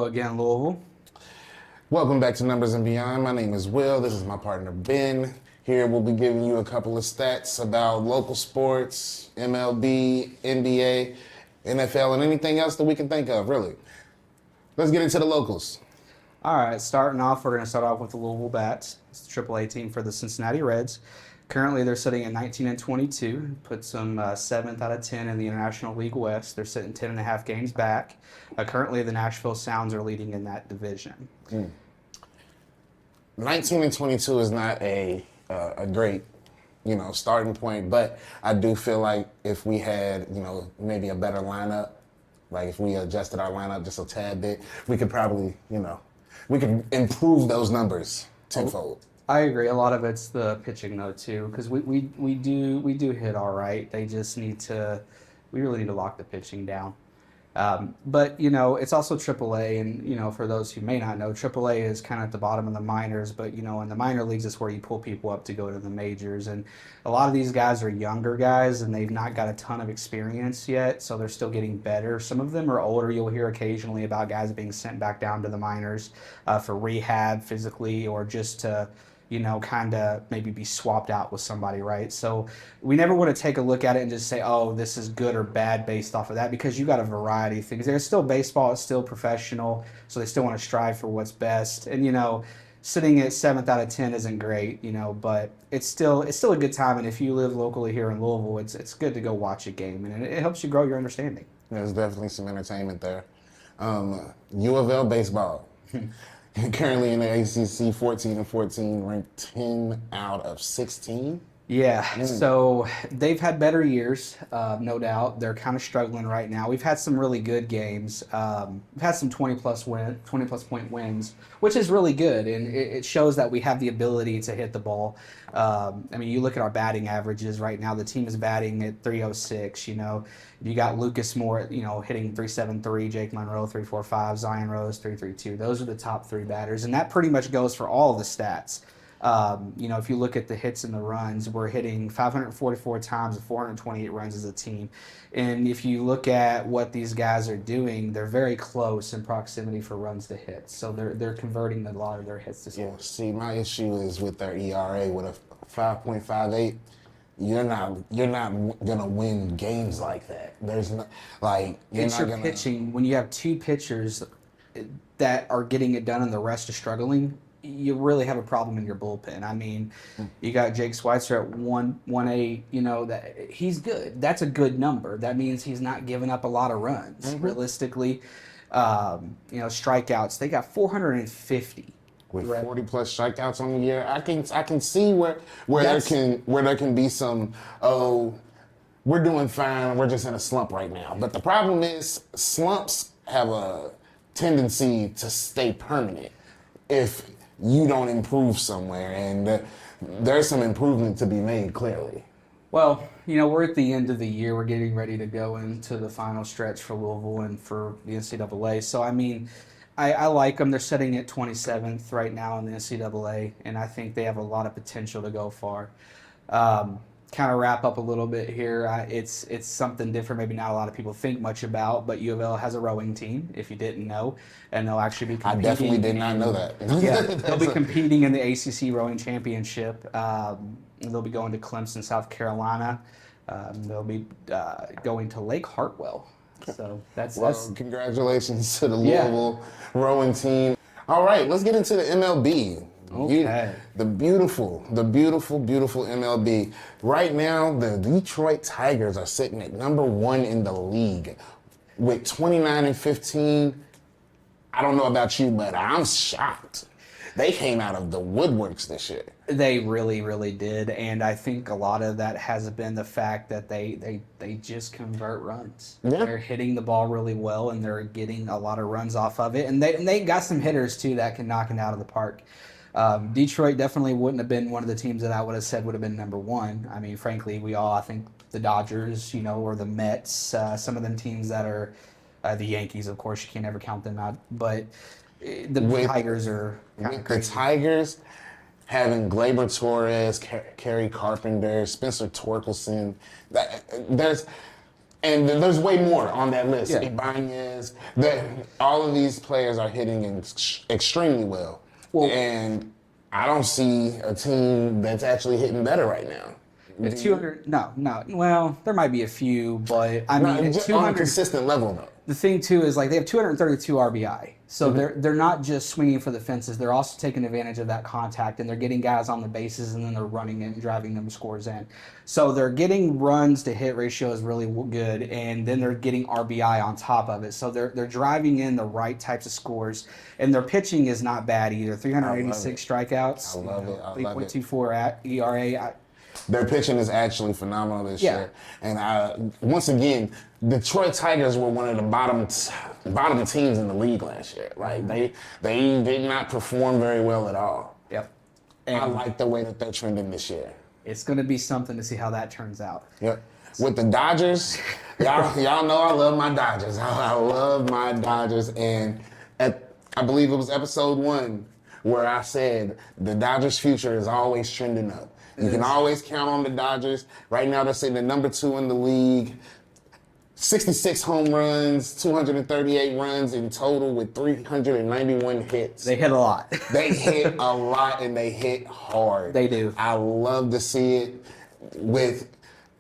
again, Louisville. Welcome back to Numbers and Beyond. My name is Will. This is my partner, Ben. Here we'll be giving you a couple of stats about local sports, MLB, NBA, NFL, and anything else that we can think of, really. Let's get into the locals. All right, starting off, we're going to start off with the Louisville Bats. It's the AAA team for the Cincinnati Reds. Currently, they're sitting at 19-22, puts them 7th out of 10 in the International League West. They're sitting 10.5 games back. Currently, the Nashville Sounds are leading in that division. 19-22 is not a great, starting point, but I do feel like if we had, maybe a better lineup, like if we adjusted our lineup just a tad bit, we could probably, we could improve those numbers tenfold. I agree. A lot of it's the pitching though too, because we do hit all right. They just we really need to lock the pitching down. But it's also AAA, and for those who may not know, AAA is kind of at the bottom of the minors. But in the minor leagues, it's where you pull people up to go to the majors. And a lot of these guys are younger guys, and they've not got a ton of experience yet, so they're still getting better. Some of them are older. You'll hear occasionally about guys being sent back down to the minors for rehab physically, or just to kind of maybe be swapped out with somebody, right? So we never want to take a look at it and just say, oh, this is good or bad based off of that, because you got a variety of things. There's still baseball, it's still professional, so they still want to strive for what's best. And, sitting at 7th out of 10 isn't great, but it's still a good time. And if you live locally here in Louisville, it's good to go watch a game, and it helps you grow your understanding. There's definitely some entertainment there. UofL baseball. Currently in the ACC, 14-14, ranked 10 out of 16. Yeah, so they've had better years, no doubt. They're kind of struggling right now. We've had some really good games. We've had some 20-plus point wins, which is really good, and it shows that we have the ability to hit the ball. You look at our batting averages right now. The team is batting at 306. You got Lucas Moore, hitting 373, Jake Monroe 345, Zion Rose 332. Those are the top three batters, and that pretty much goes for all the stats. If you look at the hits and the runs, we're hitting 544 times and 428 runs as a team. And if you look at what these guys are doing, they're very close in proximity for runs to hits. So they're converting a lot of their hits to scores. Yeah, see, my issue is with their ERA with a 5.58. You're not gonna win games like that. There's no pitching. When you have two pitchers that are getting it done and the rest are struggling, you really have a problem in your bullpen. You got Jake Schweitzer at 1.18, that he's good. That's a good number. That means he's not giving up a lot of runs. Realistically, strikeouts, they got 450. With 40-plus strikeouts on the year, I can see where there can be some, we're doing fine, we're just in a slump right now. But the problem is slumps have a tendency to stay permanent if you don't improve somewhere, and there's some improvement to be made, clearly. Well, we're at the end of the year. We're getting ready to go into the final stretch for Louisville and for the NCAA. So, I like them. They're sitting at 27th right now in the NCAA, and I think they have a lot of potential to go far. Kind of wrap up a little bit here. It's something different, maybe not a lot of people think much about, but UofL has a rowing team, if you didn't know, and they'll actually be competing. I definitely did not know that. Yeah, they'll be competing in the ACC Rowing Championship. They'll be going to Clemson, South Carolina. They'll be going to Lake Hartwell. So that's congratulations to the Louisville rowing team. All right, let's get into the MLB. Okay. The beautiful MLB. Right now, the Detroit Tigers are sitting at number 1 in the league with 29-15. I don't know about you, but I'm shocked. They came out of the woodworks this year. They really, really did, and I think a lot of that has been the fact that they just convert runs. Yeah. They're hitting the ball really well, and they're getting a lot of runs off of it, and they got some hitters too that can knock it out of the park. Detroit definitely wouldn't have been one of the teams that I would have said would have been number 1. Frankly, I think the Dodgers, or the Mets, some of them teams that are the Yankees, of course, you can't ever count them out, but the Tigers are kind of crazy. The Tigers having Gleyber Torres, Kerry Carpenter, Spencer Torkelson, And there's way more on that list. Yeah. Ibanez, all of these players are hitting extremely well. And I don't see a team that's actually hitting better right now. At 200, no. Well, there might be a few, but I mean, at just 200, on a consistent level though. the thing too is like they have 232 RBI, so they're not just swinging for the fences. They're also taking advantage of that contact, and they're getting guys on the bases, and then they're running it and driving them scores in. So they're getting runs to hit ratio is really good, and then they're getting RBI on top of it. So they're driving in the right types of scores, and their pitching is not bad either. 386 strikeouts. I love it. I love it. 3.24 ERA. Their pitching is actually phenomenal this year. And once again, Detroit Tigers were one of the bottom teams in the league last year. Like they did not perform very well at all. Yep. And I like the way that they're trending this year. It's going to be something to see how that turns out. Yep. With the Dodgers, y'all know I love my Dodgers. I love my Dodgers. And I believe it was episode 1 where I said the Dodgers' future is always trending up. You can always count on the Dodgers. Right now, they're sitting at number 2 in the league. 66 home runs, 238 runs in total with 391 hits. They hit a lot. They hit a lot and they hit hard. They do. I love to see it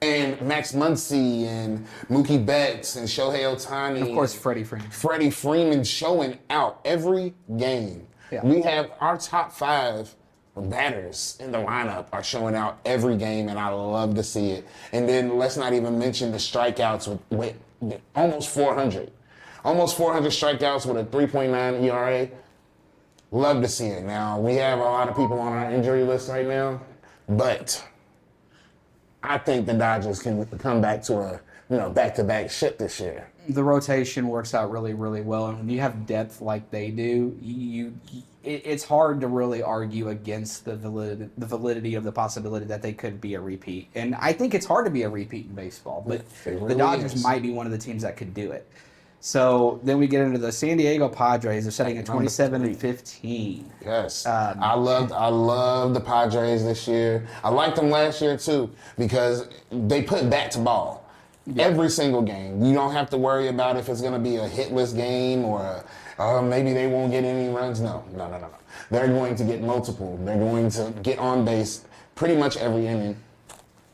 and Max Muncy and Mookie Betts and Shohei Ohtani. And of course, Freddie Freeman. Freddie Freeman showing out every game. Yeah. We have our top 5 batters in the lineup are showing out every game, and I love to see it. And then let's not even mention the strikeouts with almost 400. Almost 400 strikeouts with a 3.9 ERA. Love to see it. Now, we have a lot of people on our injury list right now, but I think the Dodgers can come back to a back-to-back shit this year. The rotation works out really, really well, and when you have depth like they do, it's hard to really argue against the validity of the possibility that they could be a repeat. And I think it's hard to be a repeat in baseball, but the Dodgers might be one of the teams that could do it. So then we get into the San Diego Padres. They're setting at 27-15. Yes, I love the Padres this year. I liked them last year too because they put bat to ball. Yeah. Every single game. You don't have to worry about if it's going to be a hitless game or maybe they won't get any runs. No. They're going to get multiple. They're going to get on base pretty much every inning.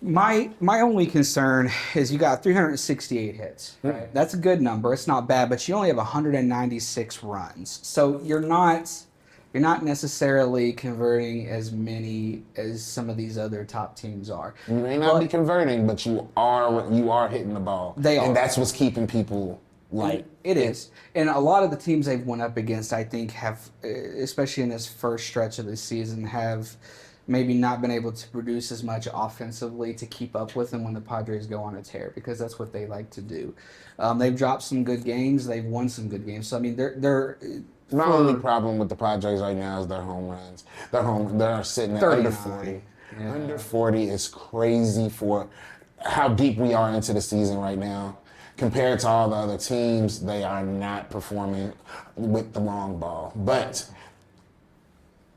My only concern is you got 368 hits. Right? That's a good number. It's not bad, but you only have 196 runs. So you're not necessarily converting as many as some of these other top teams are. You may not be converting, but you are hitting the ball. They are. And that's what's keeping people like it is. And a lot of the teams they've went up against, I think, have, especially in this first stretch of the season, have maybe not been able to produce as much offensively to keep up with them when the Padres go on a tear, because that's what they like to do. They've dropped some good games. They've won some good games. So, I mean, they're my only problem with the Padres right now is their home runs. They're sitting at under 40. Yeah. Under 40 is crazy for how deep we are into the season right now. Compared to all the other teams, they are not performing with the long ball. But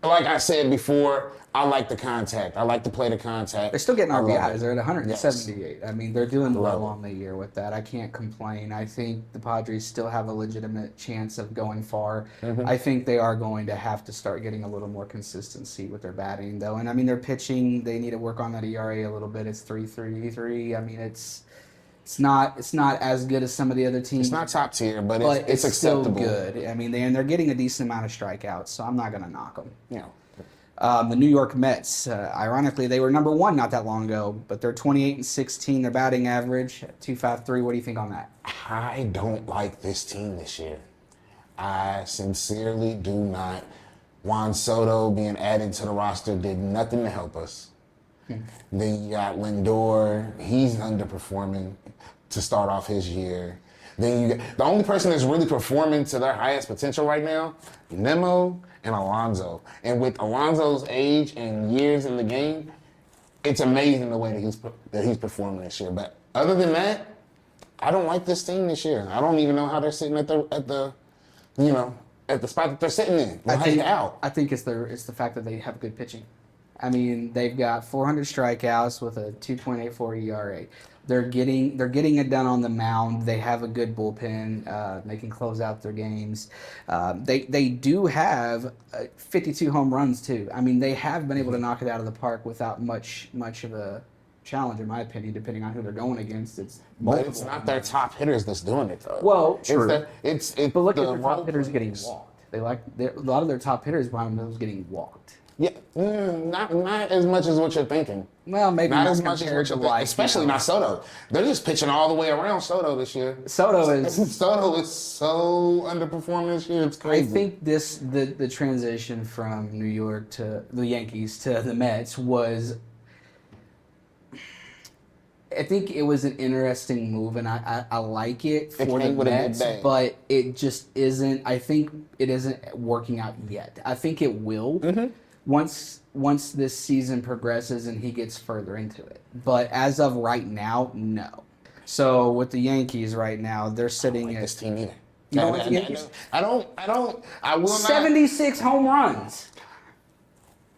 like I said before, I like the contact. I like to play the contact. They're still getting RBIs. They're at 178. Yes. I mean, they're doing well on the year with that. I can't complain. I think the Padres still have a legitimate chance of going far. Mm-hmm. I think they are going to have to start getting a little more consistency with their batting, though. And I mean, their pitching, they need to work on that ERA a little bit. It's 3.33. I mean, it's not as good as some of the other teams. It's not top tier, but it's acceptable. Still good. I mean, they're getting a decent amount of strikeouts, so I'm not going to knock them. Yeah. The New York Mets, ironically, they were number 1 not that long ago, but they're 28-16. Their batting average, 2.53. What do you think on that? I don't like this team this year. I sincerely do not. Juan Soto being added to the roster did nothing to help us. Then you got Lindor. He's underperforming to start off his year. Then you got the only person that's really performing to their highest potential right now, Nemo and Alonso. And with Alonso's age and years in the game, it's amazing the way that he's performing this year. But other than that, I don't like this team this year. I don't even know how they're sitting at the spot that they're sitting in. I think it's the fact that they have good pitching. I mean, they've got 400 strikeouts with a 2.84 ERA. They're getting it done on the mound. They have a good bullpen. They can close out their games. They do have 52 home runs too. I mean, they have been able to knock it out of the park without much of a challenge, in my opinion. Depending on who they're going against, But it's not their top hitters that's doing it though. Well, true. It's but look at the their top role hitters getting players. walked. A lot of their top hitters behind them getting walked. Yeah, not as much as what you're thinking. Well, maybe Not not as much as compared what to you're thinking. like, Especially not Soto. They're just pitching all the way around Soto this year. Soto is. Soto is so underperforming this year. It's I crazy. think the transition from New York to the Yankees to the Mets was. I think it was an interesting move, and I like it for the came with a good Mets, day. but it just isn't. I think it isn't working out yet. I think it will once this season progresses and he gets further into it. But as of right now, no. So with the Yankees right now, they're sitting like at this team either. You don't like the Yankees? I will not. 76 home runs.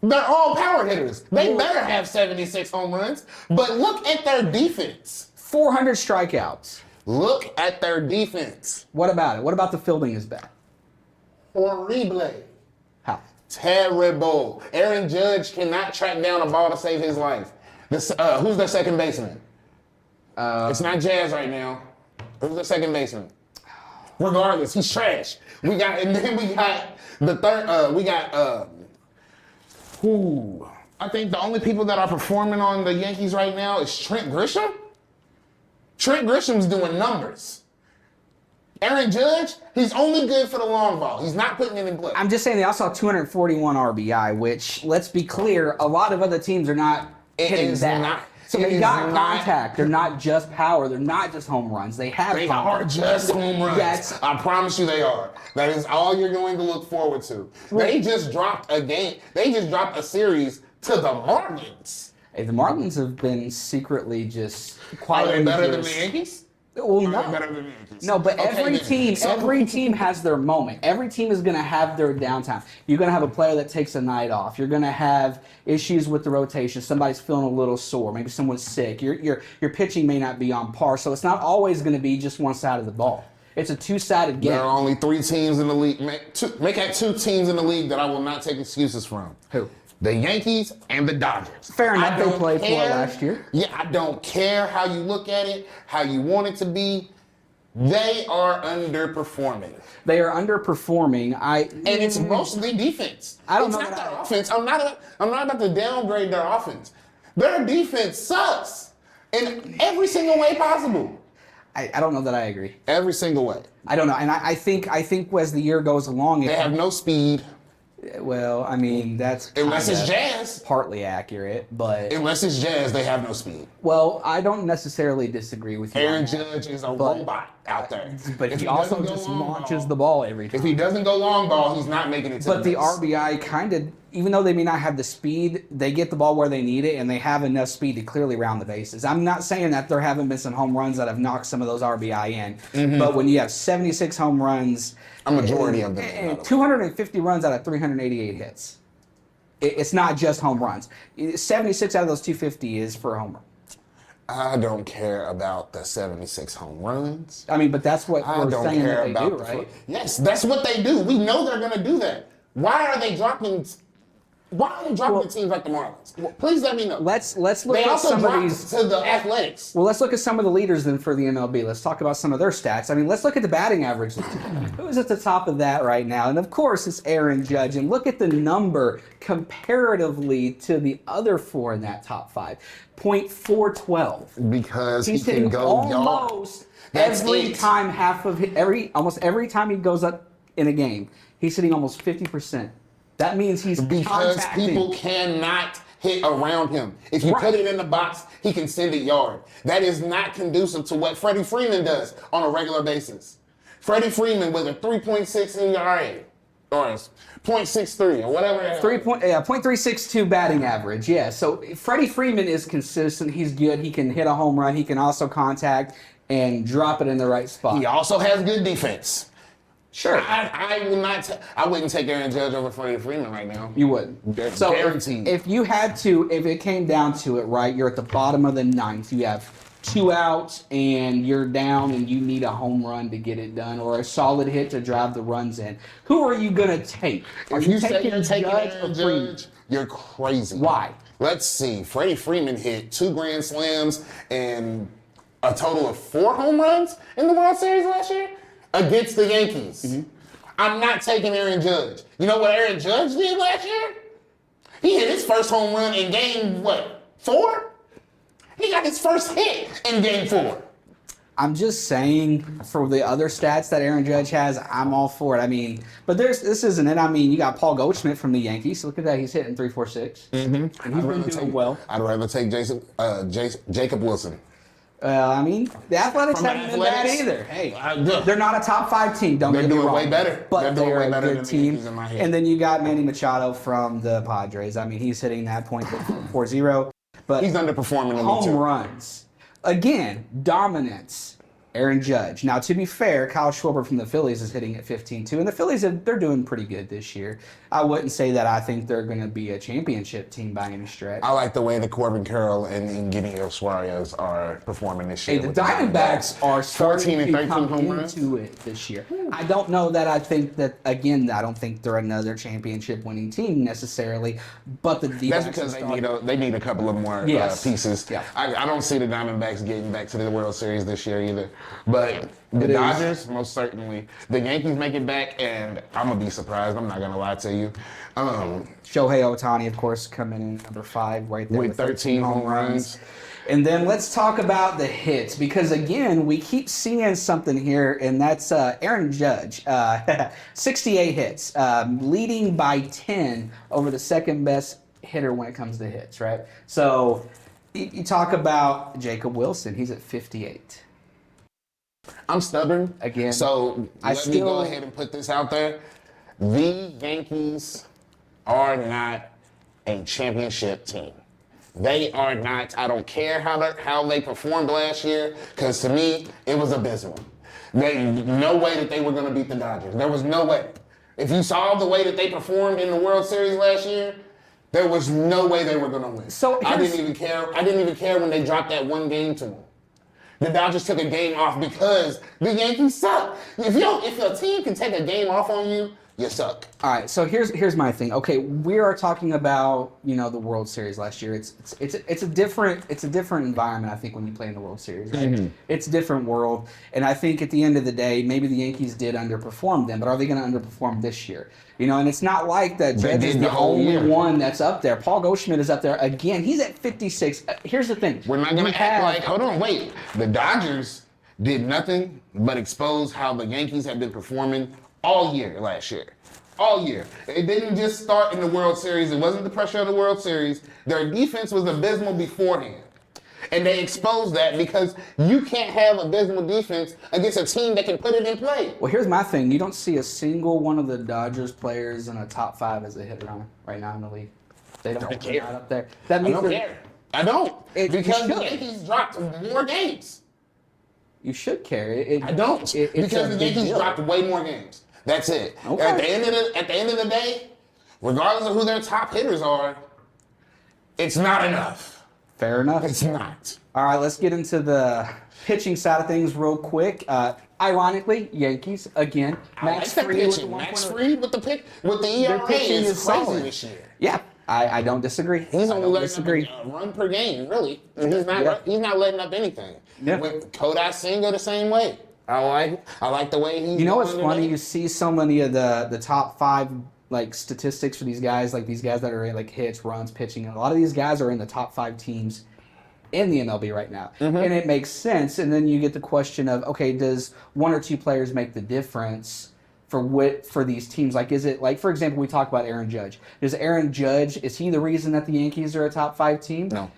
They're all power hitters. They better have 76 home runs. But look at their defense. 400 strikeouts. Look at their defense. What about it? What about the fielding is bad? Horrible. How? Terrible. Aaron Judge cannot track down a ball to save his life. Who's their second baseman? It's not Jazz right now. Who's their second baseman? Regardless, he's trash. We got the third. I think the only people that are performing on the Yankees right now is Trent Grisham. Trent Grisham's doing numbers. Aaron Judge, he's only good for the long ball. He's not putting it in glove. I'm just saying they also have 241 RBI, which, let's be clear, a lot of other teams are not hitting that. So they got contact. They're not just power. They're not just home runs. They have They contact. are just home runs. Yes. I promise you they are. That is all you're going to look forward to. They just dropped a game. They just dropped a series to the Marlins. Hey, the Marlins have been secretly just Are quietly. they better than the Yankees? Well, Are they no. better than the Yankees? No, but Okay, every then. team has their moment. Every team is going to have their downtime. You're going to have a player that takes a night off. You're going to have issues with the rotation. Somebody's feeling a little sore. Maybe someone's sick. Your pitching may not be on par. So it's not always going to be just one side of the ball. It's a two-sided game. There are only 3 teams in the league. Make that 2 teams in the league that I will not take excuses from. Who? The Yankees and the Dodgers. Fair enough. I They don't played for it care. last year. Yeah, I don't care how you look at it, how you want it to be. They are underperforming. They are underperforming. And it's mostly defense. I don't it's know not that their offense. I'm not about to downgrade their offense. Their defense sucks in every single way possible. I don't know that I agree. Every single way. I don't know. And I think as the year goes along, They have no speed well, I mean, that's unless it's kinda Jazz. partly accurate, but Unless it's Jazz, they have no speed. well, I don't necessarily disagree with you. Aaron on that. Judge is a robot out there. But If he also doesn't go just long launches ball- the ball every If time. he doesn't go long ball, he's not making it to But the base. RBI kind of, even though they may not have the speed, they get the ball where they need it, and they have enough speed to clearly round the bases. I'm not saying that there haven't been some home runs that have knocked some of those RBI in, but when you have 76 home runs, A majority of them. and 250 runs out of 388 hits, it's not just home runs. 76 out of those 250 is for a home run. I don't care about the 76 home runs. I mean, but that's what I we're don't saying care that they about do, the right? Yes, that's what they do. We know they're going to do that. Why are they dropping? Why are they dropping teams like the Marlins? Please let me know. Let's look They at also some of dropped these. to the Athletics. Well, let's look at some of the leaders then for the MLB. Let's talk about some of their stats. I mean, let's look at the batting average. Who's at the top of that right now? And of course, it's Aaron Judge. And look at the number comparatively to the other 4 in that top 5. .412. Because He's he can hitting go yard. almost That's every it. time almost every time he goes up in a game, he's hitting almost 50%. That means he's Because contacting. people cannot hit around him. If you Right. put it in the box, he can send it yard. That is not conducive to what Freddie Freeman does on a regular basis. Freddie Freeman with a 3.6 ERA or 0.63 or whatever. .362 batting average. Yeah. So Freddie Freeman is consistent. He's good. He can hit a home run. He can also contact and drop it in the right spot. He also has good defense. Sure. I would not. I wouldn't take Aaron Judge over Freddie Freeman right now. You wouldn't. So Guaranteed. if you had to, if it came down to it, right, you're at the bottom of the ninth. You have 2 outs and you're down and you need a home run to get it done or a solid hit to drive the runs in. Who are you going to take? If you say you're taking Aaron Judge, you're crazy. Why? Let's see. Freddie Freeman hit 2 grand slams and a total of 4 home runs in the World Series last year against the Yankees. Mm-hmm. I'm not taking Aaron Judge. You know what Aaron Judge did last year? He hit his first home run in game, 4? He got his first hit in game 4. I'm just saying, for the other stats that Aaron Judge has, I'm all for it. I mean, but this isn't it. I mean, you got Paul Goldschmidt from the Yankees. Look at that. He's hitting 3.46. Mm-hmm. And he's been doing well. I'd rather take Jacob Wilson. I mean, the Athletics haven't been bad either. Hey, they're not a top 5 team. Don't get me wrong. They're doing way better. But they're they're way better a good than team. the Yankees in my head. And then you got Manny Machado from the Padres. I mean, he's hitting that point 4.0. But he's underperforming in home runs. Again, dominance. Aaron Judge. Now, to be fair, Kyle Schwarber from the Phillies is hitting at 15-2, and the Phillies, they're doing pretty good this year. I wouldn't say that I think they're going to be a championship team by any stretch. I like the way that Corbin Carroll and Eugenio Suarez are performing this year. Hey, the Diamondbacks are starting 14 and 13 to come home runs into it this year. I don't know that I think that, again, I don't think they're another championship winning team necessarily, but the that's because they need a couple of more pieces. Yeah. I don't see the Diamondbacks getting back to the World Series this year either. But the Dodgers, most certainly. The Yankees make it back, and I'm going to be surprised. I'm not going to lie to you. Shohei Ohtani, of course, coming in number 5 right there with 13 home runs. And then let's talk about the hits, because, again, we keep seeing something here, and that's Aaron Judge. 68 hits, leading by 10 over the second best hitter when it comes to hits, right? So you talk about Jacob Wilson. He's at 58. I'm stubborn. Again. So let me go ahead and put this out there. The Yankees are not a championship team. They are not. I don't care how they performed last year, because to me, it was abysmal. No way that they were going to beat the Dodgers. There was no way. If you saw the way that they performed in the World Series last year, there was no way they were going to win. So I didn't even care. I didn't even care when they dropped that one game to them. The Dodgers took a game off because the Yankees suck. If your team can take a game off on you, you suck. All right, so here's my thing. Okay, we are talking about the World Series last year. It's a different environment, I think, when you play in the World Series. Right? Mm-hmm. It's a different world, and I think at the end of the day, maybe the Yankees did underperform them, but are they going to underperform this year? And it's not like that Judge is the only one that's up there. Paul Goldschmidt is up there again. He's at 56. Here's the thing. We're not going to act like, hold on, wait. The Dodgers did nothing but expose how the Yankees have been performing all year last year. All year. It didn't just start in the World Series. It wasn't the pressure of the World Series. Their defense was abysmal beforehand. And they exposed that because you can't have abysmal defense against a team that can put it in play. Well, here's my thing. You don't see a single one of the Dodgers players in a top 5 as a hitter right now in the league. They don't care. Up there. That means I don't care. I don't. Because the Yankees dropped more games. You should care. I don't. Because the Yankees dropped way more games. That's it. Okay. At the end of the day, regardless of who their top hitters are, it's not enough. Fair enough. It's not. All right, let's get into the pitching side of things real quick. Ironically, Yankees again. Max Fried with the ERA is crazy this year. Yeah, I don't disagree. He's only letting up a run per game, really. He's not letting up anything. Yeah. With Kodai Senga the same way. I like the way he's. What's funny? You see so many of the top 5 statistics for these guys, these guys that are in hits, runs, pitching, and a lot of these guys are in the top 5 teams in the MLB right now. Mm-hmm. And it makes sense. And then you get the question of, okay, does 1 or 2 players make the difference for these teams? Is it for example, we talk about Aaron Judge. Is Aaron Judge, is he the reason that the Yankees are a top 5 team? No.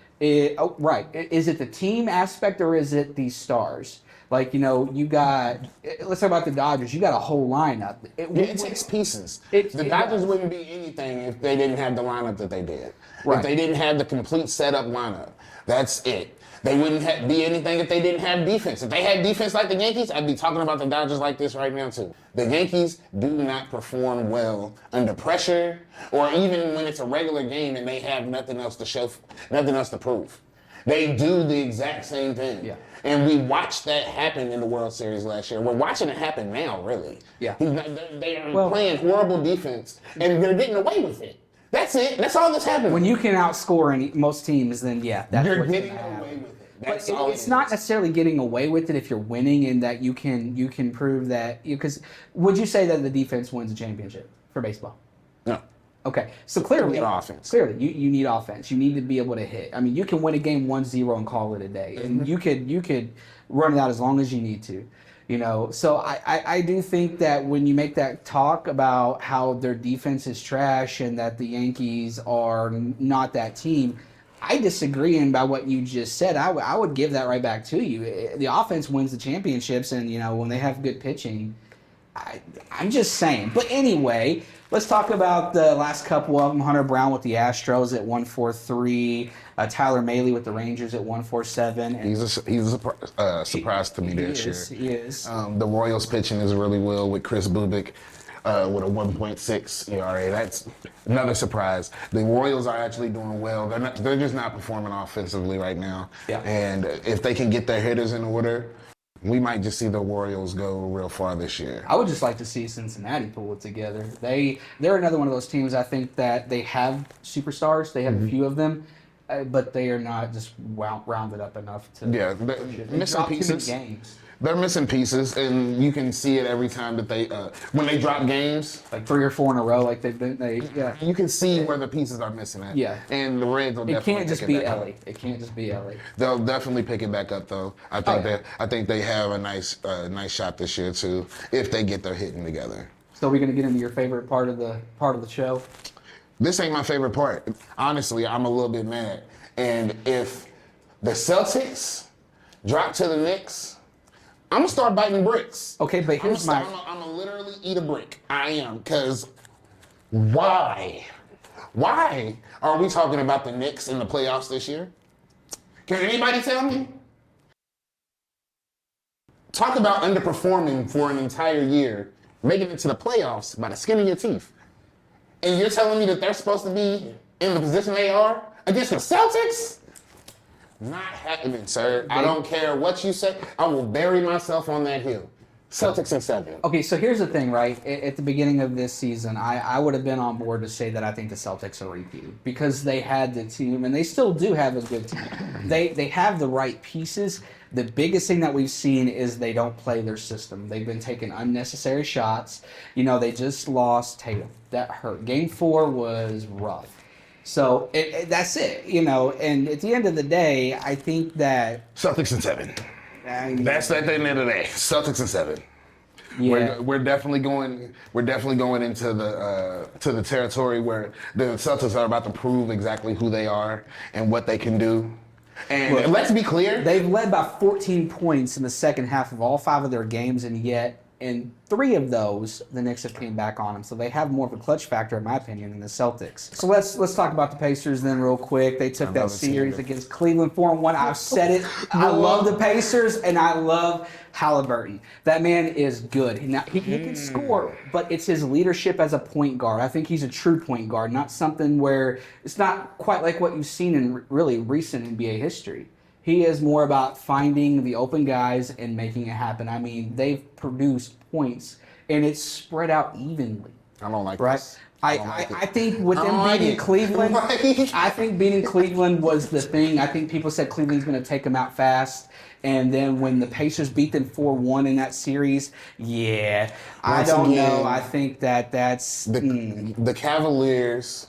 Right. Is it the team aspect or is it these stars? Like, you got. Let's talk about the Dodgers. You got a whole lineup. It takes pieces. It Dodgers does. wouldn't be anything if they didn't have the lineup that they did. Right. If they didn't have the complete setup lineup, that's it. They wouldn't be anything if they didn't have defense. If they had defense like the Yankees, I'd be talking about the Dodgers like this right now too. The Yankees do not perform well under pressure, or even when it's a regular game and they have nothing else to show, nothing else to prove. They do the exact same thing. Yeah. And we watched that happen in the World Series last year. We're watching it happen now, really. Yeah. They are playing horrible defense, and they're getting away with it. That's it. That's all that's happening. When you can outscore most teams, then that's you're what's getting gonna happen. away with it. But That's all it's not necessarily getting away with it if you're winning, and that you can prove that. Because would you say that the defense wins a championship for baseball? No. Okay, so clearly, You need offense. Clearly, you need offense. You need to be able to hit. I mean, you can win a game 1-0 and call it a day, and you could run it out as long as you need to. So I do think that when you make that talk about how their defense is trash and that the Yankees are not that team, I disagree. And by what you just said, I would give that right back to you. The offense wins the championships, and when they have good pitching. I'm just saying. But anyway, let's talk about the last couple of them. Hunter Brown with the Astros at 143. Tyler Mahle with the Rangers at 147. And He's a surprise to me this year. He is. The Royals pitching is really well with Chris Bubik with a 1.6 ERA. That's another surprise. The Royals are actually doing well. They're just not performing offensively right now. Yeah. And if they can get their hitters in order, we might just see the Royals go real far this year. I would just like to see Cincinnati pull it together. They're another one of those teams. I think that they have superstars. They have a few of them, but they are not just rounded up enough to. Yeah, they missing drop too many pieces. games. They're missing pieces, and you can see it every time that they when they drop games. Like 3 or 4 in a row, like they've been. Yeah. You can see where the pieces are missing at. Yeah. And the Reds will It definitely can't just pick be it back Ellie. up. It can't just be Ellie. They'll definitely pick it back up though. I think they have a nice shot this year too if they get their hitting together. So we're gonna get into your favorite part of the show. This ain't my favorite part. Honestly, I'm a little bit mad. And if the Celtics drop to the Knicks, I'm gonna start biting bricks. Okay, but here's I'm gonna literally eat a brick. I am, because why? Why are we talking about the Knicks in the playoffs this year? Can anybody tell me? Talk about underperforming for an entire year, making it to the playoffs by the skin of your teeth. And you're telling me that they're supposed to be in the position they are against the Celtics? Not happening, sir. I don't care what you say. I will bury myself on that hill. Celtics in 7. Okay, so here's the thing, right? At the beginning of this season, I would have been on board to say that I think the Celtics are repeated because they had the team, and they still do have a good team. They have the right pieces. The biggest thing that we've seen is they don't play their system. They've been taking unnecessary shots. They just lost Tatum. That hurt. Game 4 was rough. So that's it, And at the end of the day, I think that Celtics in 7. That's at the end of the day. Celtics in 7. yeah, We're definitely going into the territory where the Celtics are about to prove exactly who they are and what they can do. And Look, let's be clear, they've led by 14 points in the second half of all 5 of their games, and yet in 3 of those, the Knicks have came back on them. So they have more of a clutch factor, in my opinion, than the Celtics. So let's talk about the Pacers then real quick. They took that series against Cleveland 4-1. I've said it. I love the Pacers, and I love Halliburton. That man is good. He can score, but it's his leadership as a point guard. I think he's a true point guard, not something where it's not quite like what you've seen in really recent NBA history. He is more about finding the open guys and making it happen. I mean, they've produced points, and it's spread out evenly. I don't like Right? this. I think with them like beating it. Cleveland, Right. I think beating Cleveland was the thing. I think people said Cleveland's going to take them out fast. And then when the Pacers beat them 4-1 in that series, I don't know. I think that's... The Cavaliers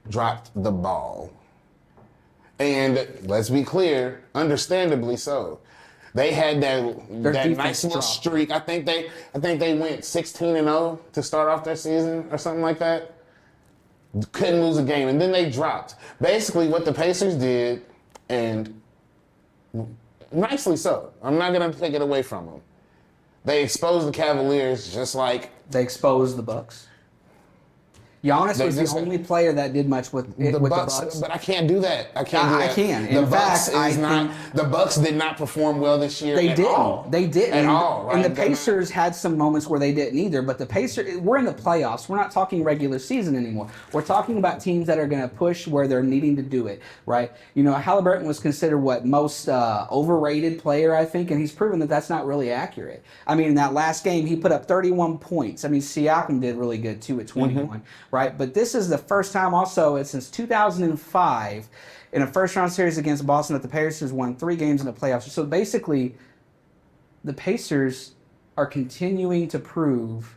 dropped the ball. And let's be clear, understandably so. They had that nice little streak. I think they went 16-0 to start off their season or something like that. Couldn't lose a game, and then they dropped. Basically, what the Pacers did, and nicely so. I'm not going to take it away from them. They exposed the Cavaliers just like They exposed the Bucks. Giannis was the only player that did much with the Bucks. But I can't do that. I can't do that. I can. The In Bucks fact, I think the Bucks did not perform well this year. they didn't. All. They didn't. At all. Right? And the Pacers had some moments where they didn't either. But the Pacers, we're in the playoffs. We're not talking regular season anymore. We're talking about teams that are going to push where they're needing to do it, right? You know, Halliburton was considered most overrated player, I think, and he's proven that that's not really accurate. I mean, in that last game, he put up 31 points. I mean, Siakam did really good too at 21, right? But this is the first time also since 2005 in a first-round series against Boston that the Pacers won 3 games in the playoffs. So basically, the Pacers are continuing to prove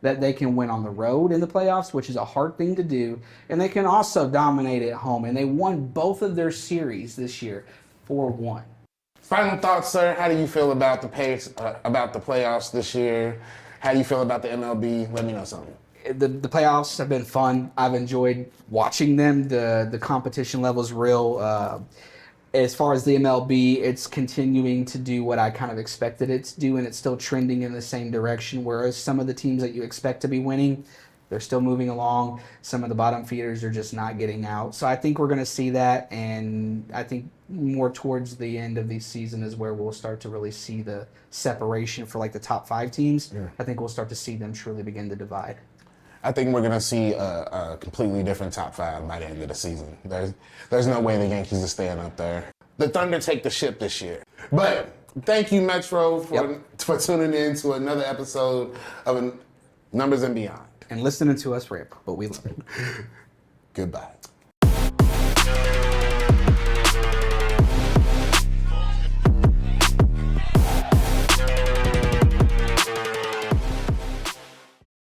that they can win on the road in the playoffs, which is a hard thing to do, and they can also dominate at home. And they won both of their series this year 4-1. Final thoughts, sir. How do you feel about the about the playoffs this year? How do you feel about the MLB? Let me know something. The playoffs have been fun. I've enjoyed watching them. The competition level is real. As far as the MLB, it's continuing to do what I kind of expected it to do, and it's still trending in the same direction, whereas some of the teams that you expect to be winning, they're still moving along. Some of the bottom feeders are just not getting out. So I think we're going to see that, and I think more towards the end of the season is where we'll start to really see the separation for like the top 5 teams. Yeah. I think we'll start to see them truly begin to divide. I think we're going to see a completely different top 5 by the end of the season. There's no way the Yankees are staying up there. The Thunder take the ship this year. But thank you, Metro, for tuning in to another episode of Numbers and Beyond. And listening to us rip, but we love it. Goodbye.